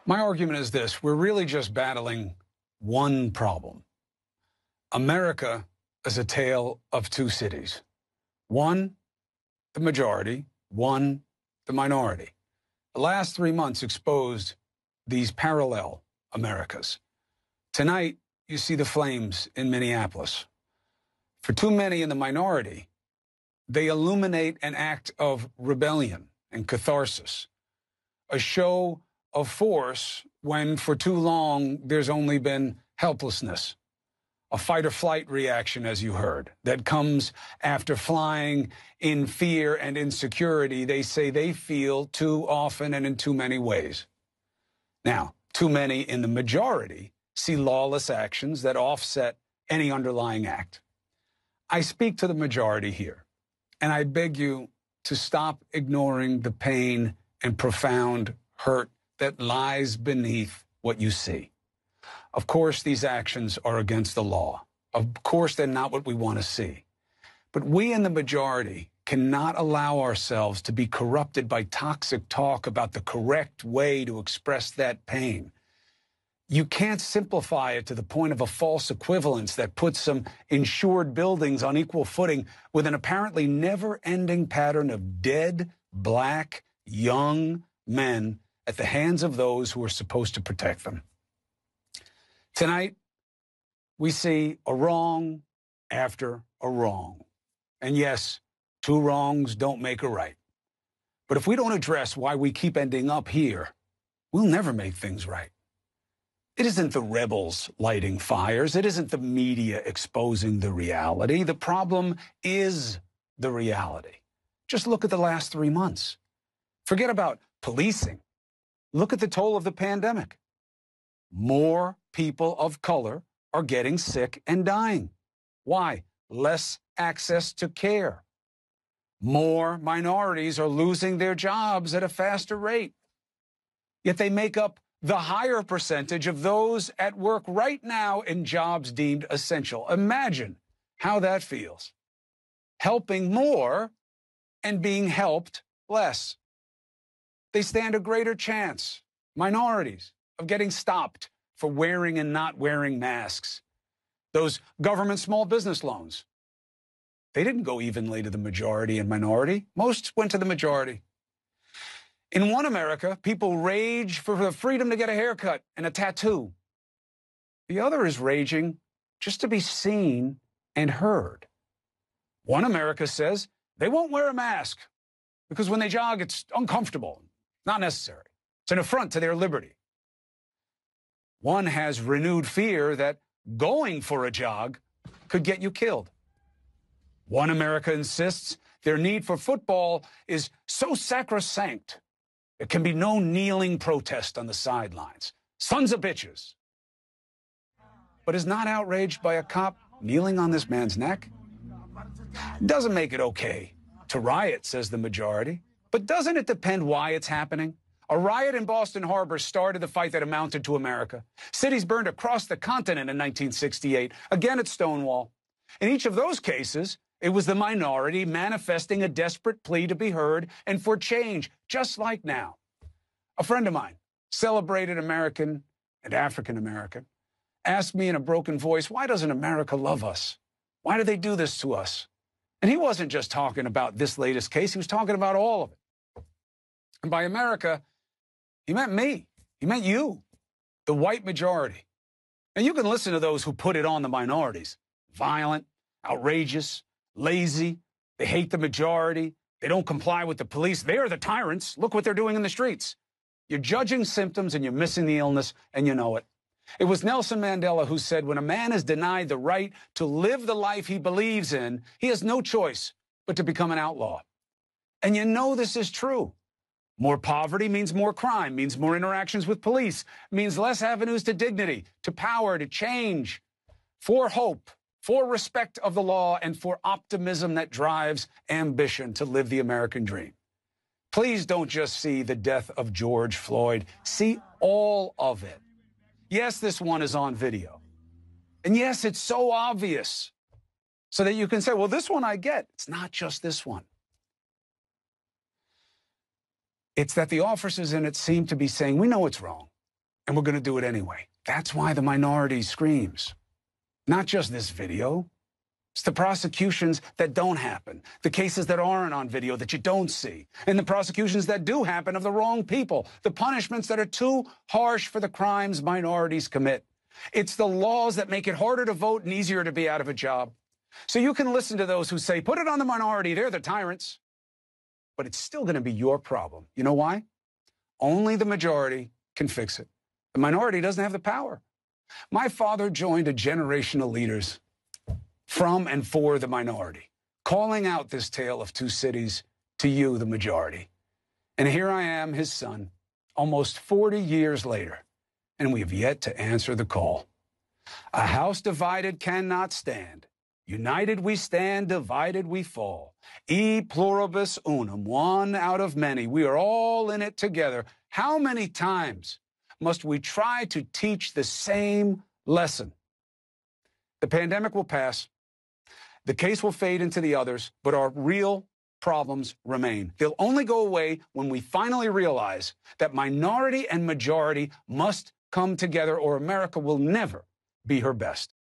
My argument is this: we're really just battling one problem. America is a tale of two cities. One, the majority. One, the minority. The last 3 months exposed these parallel Americas. Tonight, you see the flames in Minneapolis. For too many in the minority, they illuminate an act of rebellion and catharsis, a show of force when for too long there's only been helplessness, a fight-or-flight reaction, as you heard, that comes after flying in fear and insecurity they say they feel too often and in too many ways. Now, too many in the majority see lawless actions that offset any underlying act. I speak to the majority here, and I beg you to stop ignoring the pain and profound hurt that lies beneath what you see. Of course, these actions are against the law. Of course, they're not what we want to see. But we in the majority cannot allow ourselves to be corrupted by toxic talk about the correct way to express that pain. You can't simplify it to the point of a false equivalence that puts some insured buildings on equal footing with an apparently never-ending pattern of dead, black, young men at the hands of those who are supposed to protect them. Tonight, we see a wrong after a wrong. And yes, two wrongs don't make a right. But if we don't address why we keep ending up here, we'll never make things right. It isn't the rebels lighting fires. It isn't the media exposing the reality. The problem is the reality. Just look at the last 3 months. Forget about policing. Look at the toll of the pandemic. More people of color are getting sick and dying. Why? Less access to care. More minorities are losing their jobs at a faster rate. Yet they make up the higher percentage of those at work right now in jobs deemed essential. Imagine how that feels. Helping more and being helped less. They stand a greater chance, minorities, of getting stopped for wearing and not wearing masks. Those government small business loans, they didn't go evenly to the majority and minority. Most went to the majority. In one America, people rage for the freedom to get a haircut and a tattoo. The other is raging just to be seen and heard. One America says they won't wear a mask because when they jog, it's uncomfortable, not necessary. It's an affront to their liberty. One has renewed fear that going for a jog could get you killed. One America insists their need for football is so sacrosanct, there can be no kneeling protest on the sidelines. Sons of bitches. But is not outraged by a cop kneeling on this man's neck? Doesn't make it okay to riot, says the majority. But doesn't it depend why it's happening? A riot in Boston Harbor started the fight that amounted to America. Cities burned across the continent in 1968, again at Stonewall. In each of those cases, it was the minority manifesting a desperate plea to be heard and for change, just like now. A friend of mine, celebrated American and African American, asked me in a broken voice, why doesn't America love us? Why do they do this to us? And he wasn't just talking about this latest case, he was talking about all of it. And by America, he meant me. He meant you, the white majority. And you can listen to those who put it on the minorities. Violent, outrageous, lazy, they hate the majority, they don't comply with the police, they are the tyrants, look what they're doing in the streets. You're judging symptoms and you're missing the illness, and you know it. It was Nelson Mandela who said, when a man is denied the right to live the life he believes in, he has no choice but to become an outlaw. And you know this is true. More poverty means more crime, means more interactions with police, means less avenues to dignity, to power, to change, for hope, for respect of the law, and for optimism that drives ambition to live the American dream. Please don't just see the death of George Floyd. See all of it. Yes, this one is on video. And yes, it's so obvious. So that you can say, well, this one I get. It's not just this one. It's that the officers in it seem to be saying, we know it's wrong. and we're going to do it anyway. That's why the minority screams. Not just this video. It's the prosecutions that don't happen, the cases that aren't on video that you don't see, and the prosecutions that do happen of the wrong people, the punishments that are too harsh for the crimes minorities commit. It's the laws that make it harder to vote and easier to be out of a job. So you can listen to those who say, put it on the minority, they're the tyrants. But it's still going to be your problem. You know why? Only the majority can fix it. The minority doesn't have the power. My father joined a generation of leaders from and for the minority, calling out this tale of two cities to you, the majority. And here I am, his son, almost 40 years later, and we have yet to answer the call. A house divided cannot stand. United we stand, divided we fall. E pluribus unum, one out of many. We are all in it together. How many times must we try to teach the same lesson? The pandemic will pass. The case will fade into the others, but our real problems remain. They'll only go away when we finally realize that minority and majority must come together, or America will never be her best.